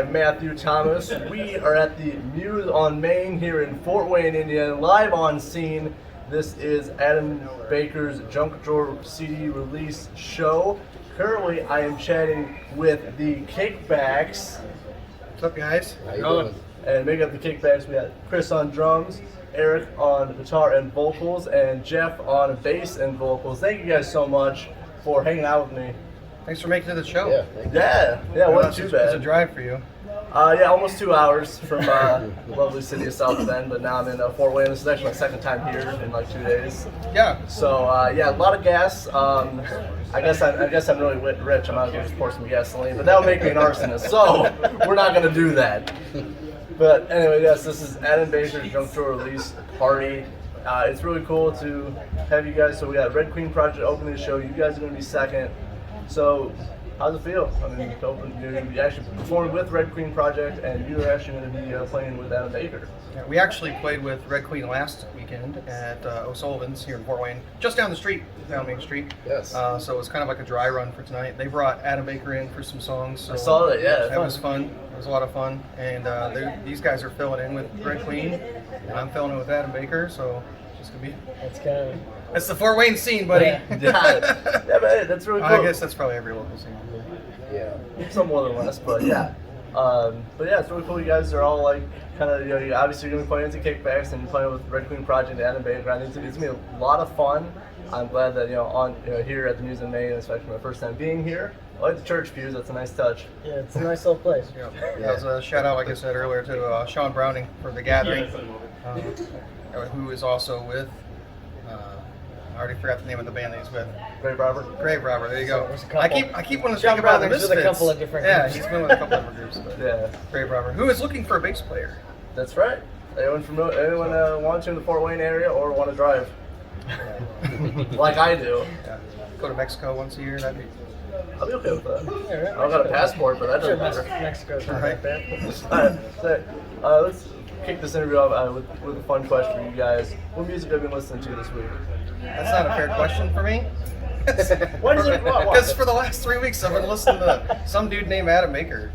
am Matthew Thomas. We are at the Muse On Main here in Fort Wayne, Indiana, live on scene. This is Adam Baker's Junk Drawer CD release show. Currently, I am chatting with the Kickbacks. What's up, guys? How you doing? And making up the Kickbacks, we got Kris on drums, Eric on guitar and vocals, and Jeff on bass and vocals. Thank you guys so much for hanging out with me. Thanks for making it to the show. Yeah, thank you. Yeah, wasn't too bad. It's a drive for you. Yeah, almost 2 hours from the lovely city of South Bend, but now I'm in Fort Wayne. This is actually my second time here in like 2 days. Yeah. So yeah, a lot of gas. I guess I'm really rich. I might as well just pour some gasoline, but that would make me an arsonist. So we're not gonna do that. But anyway, yes, this is Adam Baker's Junk Drawer release party. It's really cool to have you guys. So we got Red Queen Project opening the show. You guys are gonna be second. So how's it feel? I mean, you're going to be actually performing with Red Queen Project, and you're actually going to be playing with Adam Baker. Yeah, we actually played with Red Queen last weekend at O'Sullivan's here in Fort Wayne, just down the street, down Main Street. Yes. So it was kind of like a dry run for tonight. They brought Adam Baker in for some songs. So I saw that, yeah. That was fun. It was a lot of fun. And these guys are filling in with Red Queen, and I'm filling in with Adam Baker, so it's going to be... It's the Fort Wayne scene, buddy. Yeah, but hey, that's really cool. I guess that's probably every local scene. Yeah. Some more than less, but yeah. But yeah, it's really cool. You guys are all like kind of, you obviously you're going to be playing into Kickbacks and you're playing with Red Queen Project and Adam Baker. I think it's going to be a lot of fun. I'm glad that here at the Muse On Main, especially my first time being here. I like the church pews. That's a nice touch. Yeah, it's a nice little place. Yeah. That was a shout out, like I said earlier, to Sean Browning for the gathering, who is also with. I already forgot the name of the band that he's with. Grave Robber. Grave Robber. There you go. There's a couple. I keep wanting to John think about the Brothers Misfits. with a couple of different Yeah, groups. he's been with a couple of different groups. But Yeah, Grave Robber, who is looking for a bass player. that's right. Anyone want to in the Fort Wayne area or want to drive? Like I do. Yeah. Go to Mexico once a year. That'd be I'll be okay with that. Yeah, right. I don't got a passport, but that Sure, doesn't matter. Mexico's not Right. that bad. Alright, so, let's kick this interview off with a fun question for you guys. What music have you been listening to this week? That's not a fair question for me. What is it? What? Because for the last 3 weeks I've been listening to some dude named Adam Baker.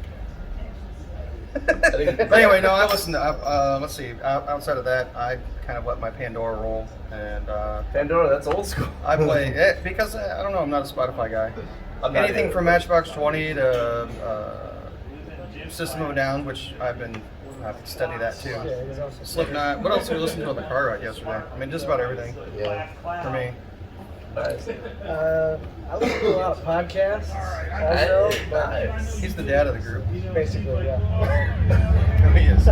But anyway, no, I listened to, let's see, outside of that, I kind of let my Pandora roll, and Pandora, that's old school. I play it because, I don't know, I'm not a Spotify guy. I'm not Anything either. from Matchbox 20 to System of a Down, which I've studied that too. Yeah, he's awesome. Slipknot, what else did we listen to on the car ride yesterday? I mean, just about everything Yeah. for me. Nice. I listen to a lot of podcasts also, but Nice. He's the dad of the group. basically, yeah. He is.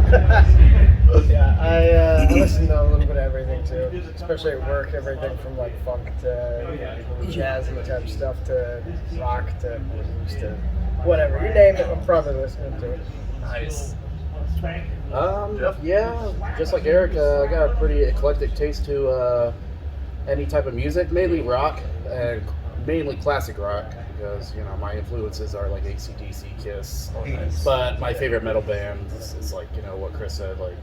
Yeah, I listen to a little bit of everything too, especially at work. Everything from like funk to jazzy type stuff to rock to blues to whatever you name it. I'm probably listening to it. Nice. Jeff? Yeah, just like Eric, I got a pretty eclectic taste to any type of music, mainly rock, and mainly classic rock, because, my influences are like AC/DC, Kiss. Nice. But my favorite metal band is like, what Kris said, like,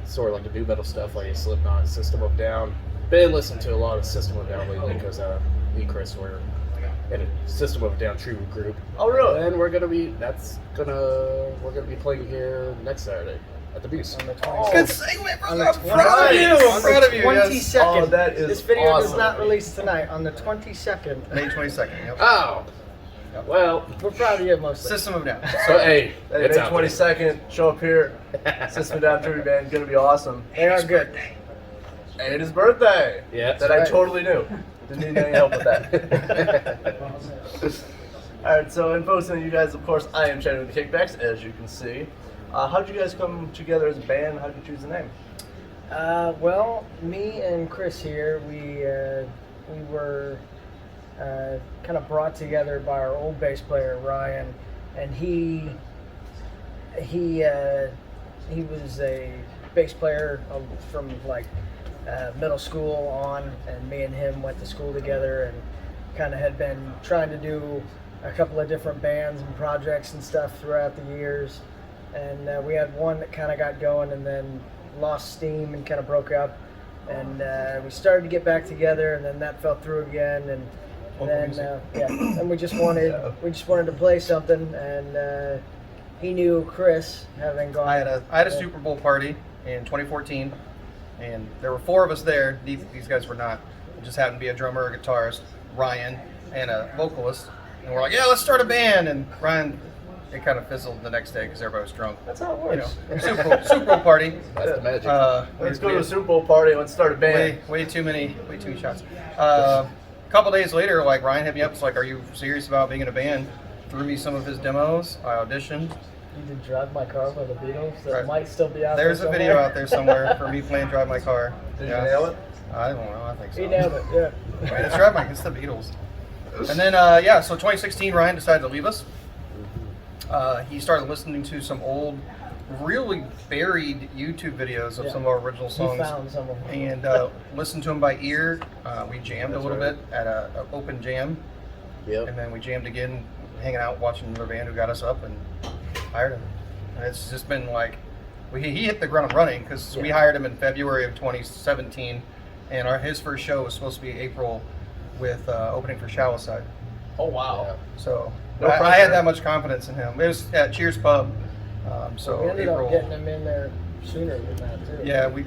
sort of like the new metal stuff, like Slipknot, System of a Down. Been listening to a lot of System of a Down lately, because me and Kris were in a System of a Down tribute group. Oh, really? And we're gonna be playing here next Saturday at the Muse. On the Good 22nd. segue, On bro. the I'm proud of you. I'm proud of you. Yes. 22nd. Oh, that is This video awesome. does not release tonight. On the 22nd. May 22nd. Yep. Oh, well, We're proud of you mostly. System of a Down. so hey, Hey, it's May out there. 22nd, show up here. System Down Tribute Band, gonna be awesome. They are good. And his birthday. Yeah, That I right. totally knew. Didn't need any help with that. Alright, so in posting you guys, of course, I am chatting with the Kickbacks, as you can see. How'd you guys come together as a band? How'd you choose the name? Well, me and Kris here, we were kind of brought together by our old bass player Ryan, and he was a bass player from like middle school on, and me and him went to school together, and kind of had been trying to do a couple of different bands and projects and stuff throughout the years. And we had one that kind of got going and then lost steam and kind of broke up. And we started to get back together, and then that fell through again. And then and we just wanted to play something. And he knew Kris, having gone. I had a Super Bowl party in 2014, and there were 4 of us there. These guys were not. It just happened to be a drummer, a guitarist, Ryan, and a vocalist. And we're like, yeah, let's start a band. And Ryan, it kind of fizzled the next day because everybody was drunk. That's how it works. Super Bowl party. That's the magic. Let's go to a Super Bowl party. Let's start a band. Way too many shots. A couple days later, like Ryan hit me up. It's like, are you serious about being in a band? Threw me some of his demos. I auditioned. You did Drive My Car by the Beatles. That Right. might still be out There's there a video out there somewhere for me playing Drive My Car. Did you nail it? I don't know. I think so. He nailed it. Yeah. Right, it's Drive My. It's the Beatles. And then so 2016, Ryan decided to leave us. He started listening to some old, really buried YouTube videos of some of our original He songs. found some of them. And listened to them by ear. We jammed a little bit at an open jam. Yep. And then we jammed again, hanging out, watching another band who got us up and hired him. And it's just been like, he hit the ground running because we hired him in February of 2017, and his first show was supposed to be April with opening for Shallowside. Oh wow. Yeah. So No I pressure. had that much confidence in him. It was at Cheers Pub. So we ended April, up getting him in there sooner than that too. yeah, we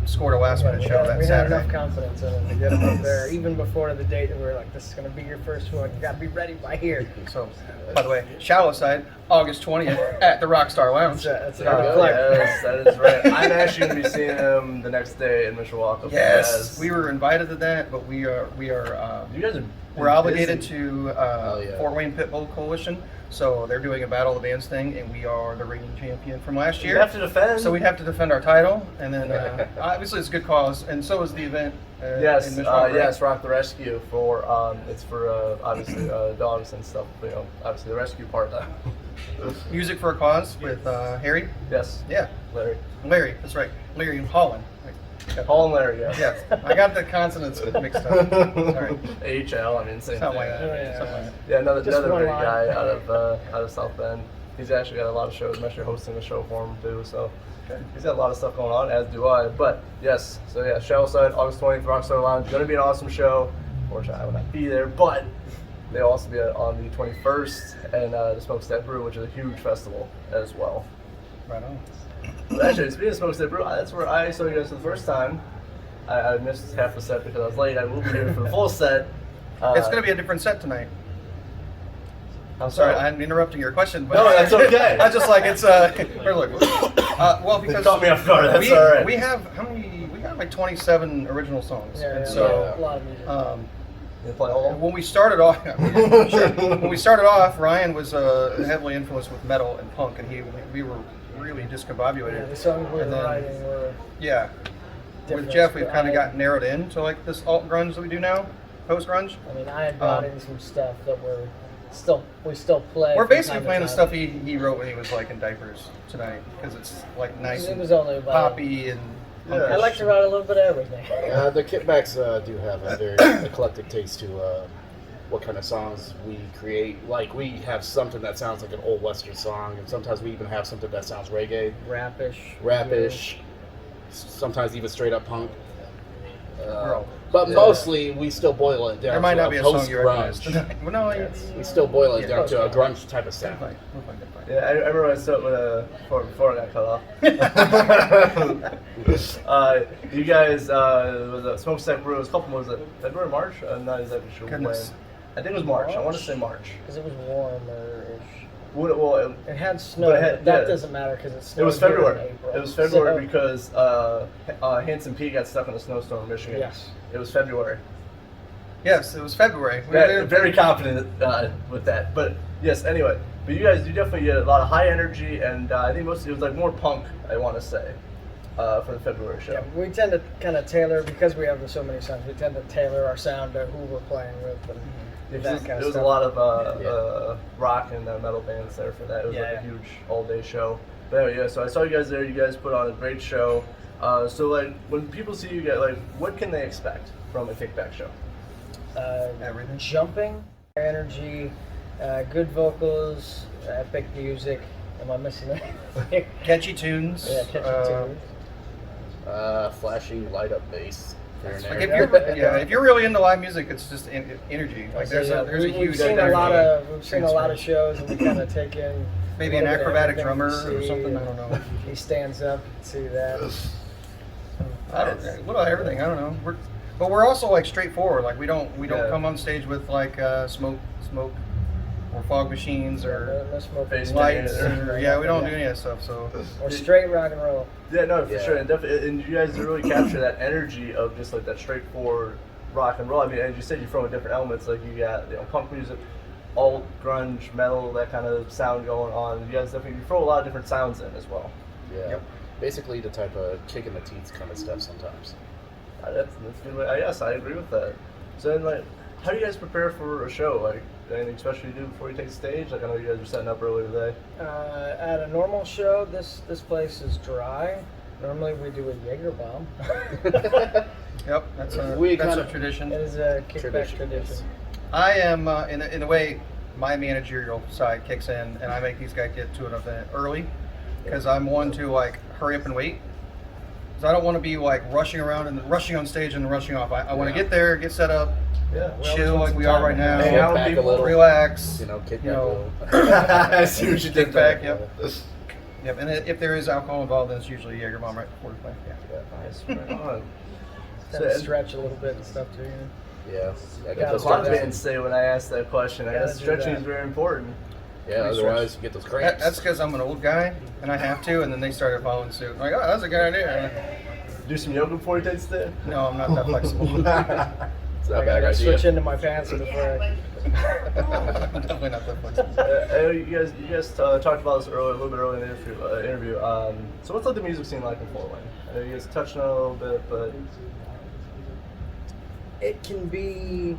scored a last minute we show had, that we had enough Saturday. confidence in him to get him up there, even before the date that we were like, this is going to be your first one. You got to be ready by here. So, by the way, Shallowside, August 20th at the Rockstar Lounge. That's There we another go. flex. Yes, that is right. I'm actually going to be seeing him the next day in Mishawaka. Yes, we were invited to that, but we are You guys are. we're obligated busy. to yeah. Fort Wayne Pitbull Coalition, so they're doing a Battle of the Bands thing, and we are the reigning champion from last You year. have to defend. So we have to defend our title, and then obviously it's a good cause, and so is the event. Yes, in Mishawaka, right? yes, Rock the Rescue for it's for obviously dogs and stuff. You know, obviously the rescue part. Music for a Cause with Harry. Yes, Yeah, Larry. That's right, Larry Holland. Paul and Larry. Yes. Yes, I got the consonants mixed up. Sorry. HL. I mean, same Something thing. like that. Yeah. Something like that. Yeah, another Just one great line. guy out of South Bend. He's actually got a lot of shows. I'm actually hosting a show for him too. So he's got a lot of stuff going on, as do I. But yes, so yeah, Shallowside, August 20th, Rockstar Lounge. Going to be an awesome show. Unfortunately, I will not be there, but they'll also be on the 21st and the Smokestack Brew, which is a huge festival as well. Right on. But actually, speaking of Smokestack Brew, that's where I saw you guys for the first time. I missed half the set because I was late. I will be here for the full set. It's going to be a different set tonight. I'm Sorry, sorry. I'm interrupting your question, but No, that's okay. I just like it's we're like, well, because caught me off guard. That's we, all right. we have how many? We got like 27 original songs, Yeah, and yeah, so a lot of music. You play all of them? when we started off, sure. When we started off, Ryan was heavily influenced with metal and punk, and we were really yeah, discombobulated. the songs we were And then- writing were Yeah. With different. Jeff, we've kind I- of got narrowed in to like this alt grunge that we do now, post grunge. I mean, I had brought in some stuff that we still play. We're from basically time to playing the time. stuff he wrote when he was like in diapers tonight because it's like nice It and was only about. poppy and Yeah. I like to write a little bit of everything. The Kickbacks do have a very eclectic taste to what kind of songs we create. Like, we have something that sounds like an old Western song, and sometimes we even have something that sounds reggae, Rapish. sometimes even straight up punk. Bro. But Yeah. mostly, we still boil it down there might to not be a song you recognize post-grunge. tonight. Well, no, it's We still boil it Yeah, down to a post-grunge. grunge type of good sound. fight. Good fight, good fight. Yeah, I remember I saw it with before I got cut off. You guys, was a Smokestack Brew. It was a couple. Was it February, March? I'm not exactly sure. Goodness. When. I think it was March. I want to say March. Because it was warmer-ish. Well, It had snow, But but it had- that yeah. doesn't matter because it snowed it was here in February. April. It was February So- because Hanson P got stuck in a snowstorm in Michigan. Yes. It was February. Yes, it was February. We Very, were very confident with that. But yes, anyway. But you guys, you definitely get a lot of high energy, and I think mostly it was like more punk, I want to say, for the February show. Yeah, we tend to kind of tailor, because we have so many songs, we tend to tailor our sound to who we're playing with. And There that kind of was a stuff. lot of rock and metal bands there for that. It was Yeah, like yeah. a huge all-day show. But anyway, yeah, so I saw you guys there. You guys put on a great show. So like, when people see you guys, like, what can they expect from a Kickback show? Everything. Jumping, energy, good vocals, epic music. Am I missing anything? Catchy tunes. Yeah, catchy tunes. Flashy light up bass. Here and Like there. if you're really into live music, it's just energy. Like there's So, a we've huge seen a energy lot of transfer. shows, and we kind of take in Maybe a an little bit of acrobatic everything drummer you or see. something. I don't know. He stands up to that. What about everything? I don't know. We're also like straightforward. Like we don't Yeah. come on stage with like smoke or fog machines or No smoke. Face lights. paint Or, yeah, we don't do any of that stuff. So Or straight rock and roll. Yeah, no, for Yeah. sure, and definitely, and you guys really capture that energy of just like that straightforward rock and roll. I mean, as you said, you're throwing different elements. Like you got punk music, alt, grunge, metal, that kind of sound going on. You guys definitely throw a lot of different sounds in as well. Yeah. Yep. Basically the type of kick in the teeth kind of stuff sometimes. That's a good way. Yes, I agree with that. So then, like, how do you guys prepare for a show? Like, anything special you do before you take the stage? Like, I know you guys were setting up earlier today. At a normal show, this place is dry. Normally we do a Jaeger bomb. yep, that's a It tradition. is a kickback tradition. yes. I am in a way. My managerial side kicks in, and I make these guys get to an event early because I'm one to like hurry up and wait. Because I don't want to be like rushing around and rushing on stage and rushing off. I want to get there, get set up, Yeah. chill like we are right now, Hang out with Back a people, little. relax. Kick You back know, a little. I see what you did kick back. there. Yep. Yep. And if there is alcohol involved, then it's usually a Jaeger bomb right before we play. Yeah. Nice. Right on. Kind of stretch a little bit and stuff too. Yeah. A I get Gotta those lot of do that. bands say when I ask that question, I Gotta guess do stretching that. is very important. Yeah, otherwise you get those cramps. That's because I'm an old guy and I have to, and then they started following suit. I'm like, oh, that's a good idea. Do some yoga before you take the stage. No, I'm not that flexible. It's not a I bad gotta idea. switch into my pants before. I'm definitely not that flexible. I know you guys talked about this earlier, a little bit earlier in the interview. So what's like the music scene like in Fort Wayne? I know you guys touched on it a little bit, but It can be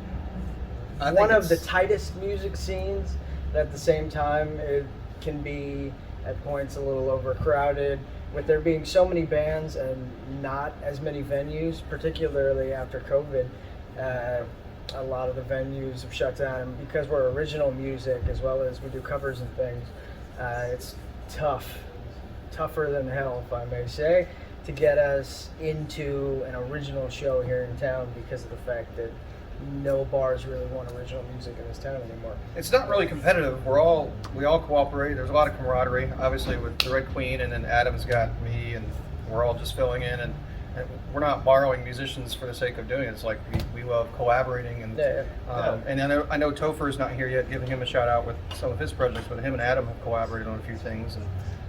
I think one of the it's- tightest music scenes, but at the same time, it can be at points a little overcrowded. With there being so many bands and not as many venues, particularly after COVID, a lot of the venues have shut down. And because we're original music as well as we do covers and things, it's tougher than hell, if I may say, to get us into an original show here in town because of the fact that no bars really want original music in this town anymore. It's not really competitive. We all cooperate. There's a lot of camaraderie, obviously, with the Red Queen, and then Adam's got me, and we're all just filling in, and we're not borrowing musicians for the sake of doing it. It's like we love collaborating, and and I know Topher's not here yet, giving him a shout out with some of his projects, but him and Adam have collaborated on a few things, and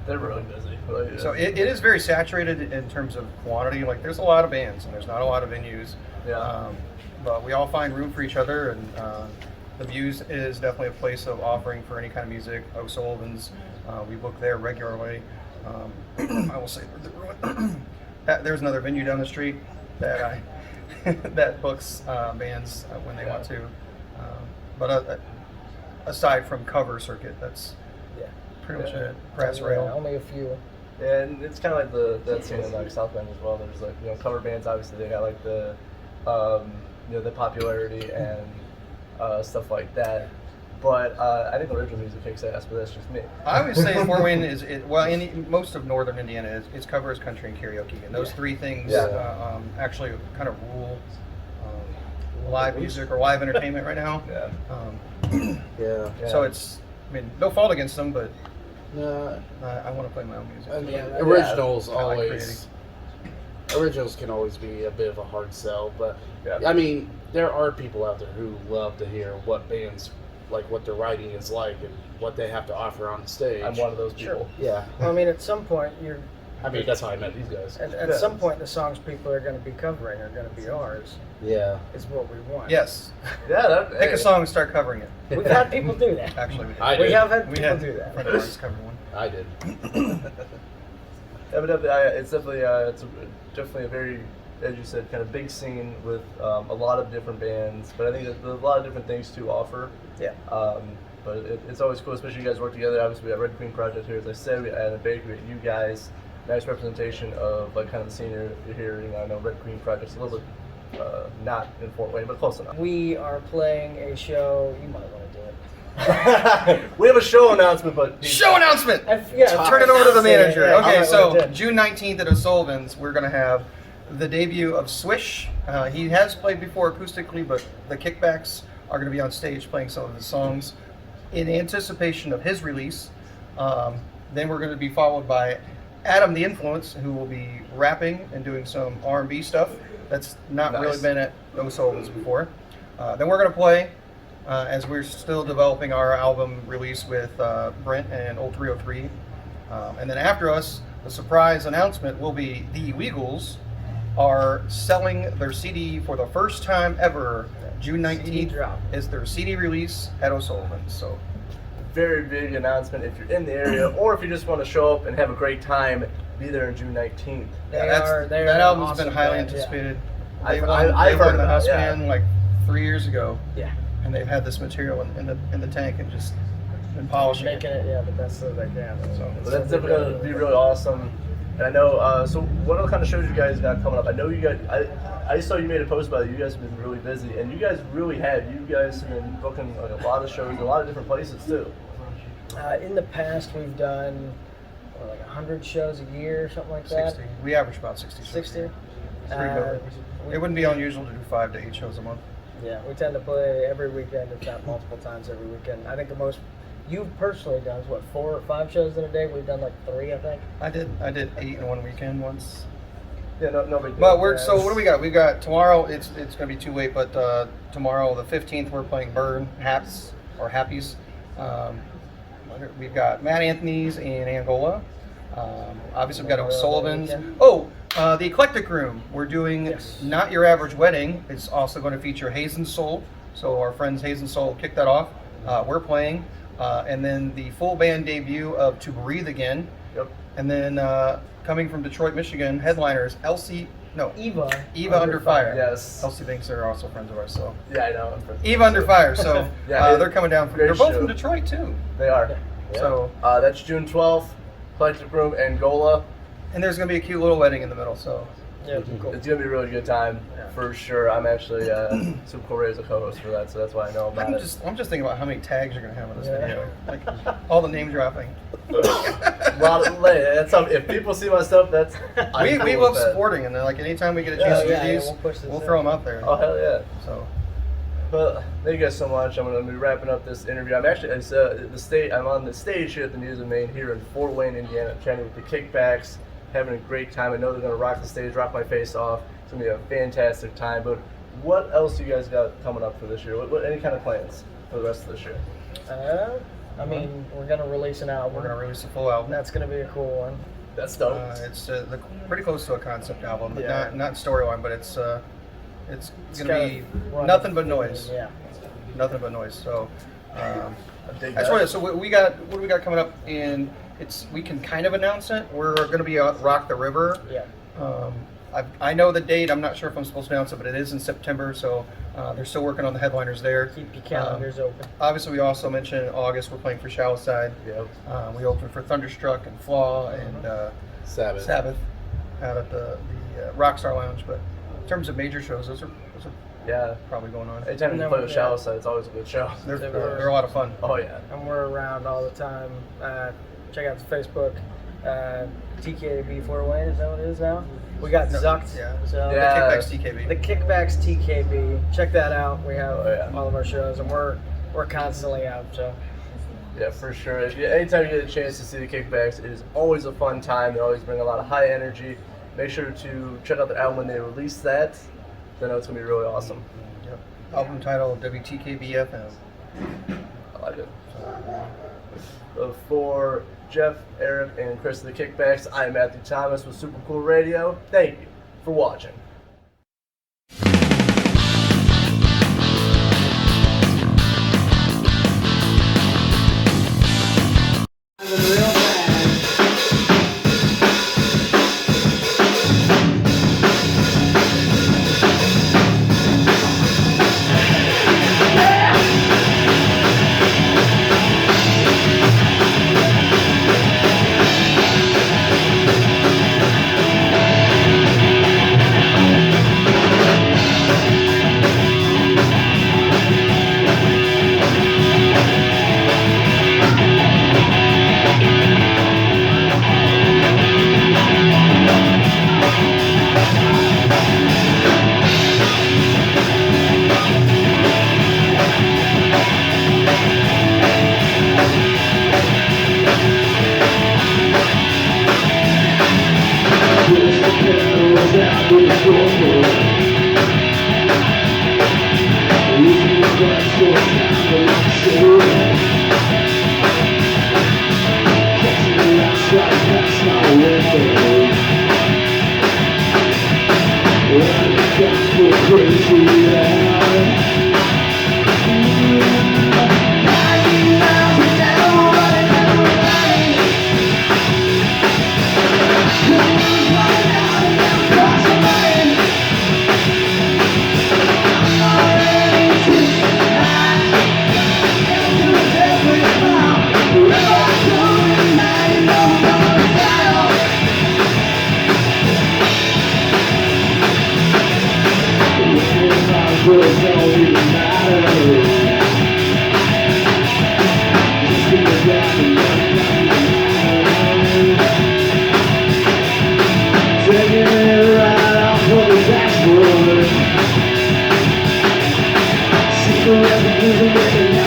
they're really busy. But, so it is very saturated in terms of quantity. Like there's a lot of bands, and there's not a lot of venues. Yeah. But we all find room for each other, and the Muse is definitely a place of offering for any kind of music. O'Sullivan's, we book there regularly. I will say there's another venue down the street that that books bands when they want to. But aside from cover circuit, that's pretty much it. Brass rail. Only a few. And it's kind of like that scene in like South Bend as well. There's like cover bands. Obviously, they got like the the popularity and stuff like that. But I think original music kicks ass. But that's just me. I would say Fort Wayne in most of northern Indiana is covers, country, and karaoke, and those three things actually kind of rule live music or live entertainment right now. Yeah. So it's, no fault against them, but Nah, I want to play my own music. I mean, Yeah, originals I like always. Originals can always be a bit of a hard sell, but Yeah. I mean, there are people out there who love to hear what bands, like what their writing is like and what they have to offer on the stage. I'm one of those people. Yeah, Well, at some point, I mean that's how I met these guys. at some point, the songs people are going to be covering are going to be ours. Yeah, Is what we want. Yes. Yeah. Pick a song and start covering it. We've had people do that. Actually, we did. I We did. have had We people had do a that. friend of ours cover one. I did. Yeah, but it's definitely definitely a very, as you said, kind of big scene with a lot of different bands. But I think that there's a lot of different things to offer. Yeah. But it's always cool, especially you guys work together. Obviously, we got Red Queen Project here, as I said. We had a bakery, you guys. Nice representation of like kind of the scene you're hearing. I know Red Queen Project's a little bit not in Fort Wayne, but close enough. We are playing a show. You might want to do it. We have a show announcement, but Show announcement! Yeah, Turn it over to the manager. Yeah, Okay, I so did. June 19th at O'Sullivan's, we're going to have the debut of Swish. He has played before acoustically, but the Kickbacks are going to be on stage playing some of his songs in anticipation of his release. Then we're going to be followed by Adam the Influence, who will be rapping and doing some R&B stuff that's not Nice. really been at O'Sullivan's before. Then we're going to play, as we're still developing our album release with Brent and Old 303. And then after us, the surprise announcement will be the Weagles are selling their CD for the first time ever. June 19th drop. is their CD release at O'Sullivan's. So Very big announcement if you're in the area, or if you just want to show up and have a great time. Be there on June 19th. They're that an album's awesome been highly band, anticipated. I've They heard won the about House it, yeah. Band like 3 years ago, Yeah. and they've had this material in the tank and just been polishing Making it. it the best that they can. So But that's definitely going to be really awesome. And I know, so what other kind of shows you guys got coming up? I know you guys, I saw you made a post about it. You guys have been really busy, and you guys really have. You guys have been booking like a lot of shows in a lot of different places too. In the past, we've done like 100 shows a year, something like that. 60. We average about 60. 60. Pre-COVID. It wouldn't be unusual to do 5 to 8 shows a month. Yeah, we tend to play every weekend, if not multiple times every weekend. I think the most you've personally done is what, 4 or 5 shows in a day? We've done like 3, I think. I did 8 in one weekend once. Yeah, no big deal. But so what do we got? We got tomorrow. It's going to be too late, but tomorrow the 15th we're playing Burn Haps or Happies. We've got Matt Anthony's in Angola. Obviously we've got O'Sullivan's. The Eclectic Room. We're doing Not Your Average Wedding. It's also going to feature Haze and Soul. So our friends Haze and Soul kicked that off. We're playing, and then the full band debut of To Breathe Again. Yep. And then coming from Detroit, Michigan, headliners Eva Under Fire. Yes. Elsie thinks they're also friends of ours. So Yeah, I know. Eva Under Fire. So Yeah, they're coming down. great They're both show. from Detroit too. They are. Yeah. So That's June 12th. Collective Room, Angola. and there's gonna be a cute little wedding in the middle. So Yeah, cool. It's gonna be a really good time for sure. I'm actually super cool as a co-host for that, so that's why I know about I'm it. just thinking about how many tags you're gonna have in this Yeah. video. Like all the name dropping. Well, that's how, if people see my stuff, that's We I'm cool love with that. supporting, and then like anytime we get a chance to do these, we'll push this we'll in. throw them out there. Oh hell yeah! So Well, thank you guys so much. I'm going to be wrapping up this interview. I'm actually I'm on the stage here at the Muse On Main here in Fort Wayne, Indiana, chatting with the Kickbacks, having a great time. I know they're going to rock the stage, rock my face off. It's going to be a fantastic time. But what else do you guys got coming up for this year? What any kind of plans for the rest of this year? I mean, we're gonna release an album. we're gonna release a full album. That's gonna be a cool one. That's dope. It's pretty close to a concept album, but Yeah. not storyline, but it's gonna kind be of running nothing but through, noise. Yeah. Nothing but noise. So I dig that's that. what. So what do we got coming up? In we can kind of announce it. We're gonna be at Rock the River. Yeah. I know the date. I'm not sure if I'm supposed to announce it, but it is in September. So they're still working on the headliners there. Keep your calendars open. Obviously, we also mentioned in August we're playing for Shallow Side. Yep. We opened for Thunderstruck and Flaw and Sabbath. out at the Rockstar Lounge. But in terms of major shows, those are Yeah. probably going on. Anytime you And play then, with Shallow Side, it's always a good show. They're a lot of fun. Oh yeah. And we're around all the time. Check out the Facebook. TKB Fort Wayne, is that what it is now? We got Zucked. Yeah. So Yeah. The Kickbacks TKB. The Kickbacks TKB. Check that out. We have Oh, yeah. all of our shows, and we're constantly out. So Yeah, for sure. Anytime you get a chance to see the Kickbacks, it is always a fun time. They always bring a lot of high energy. Make sure to check out the album when they release that. I know it's going to be really awesome. Yep. Album title WTKBFM. I like it. For Jeff, Eric, and Kris of the Kickbacks, I'm Matthew Thomas with Super Cool Radio. Thank you for watching. Secret refugees and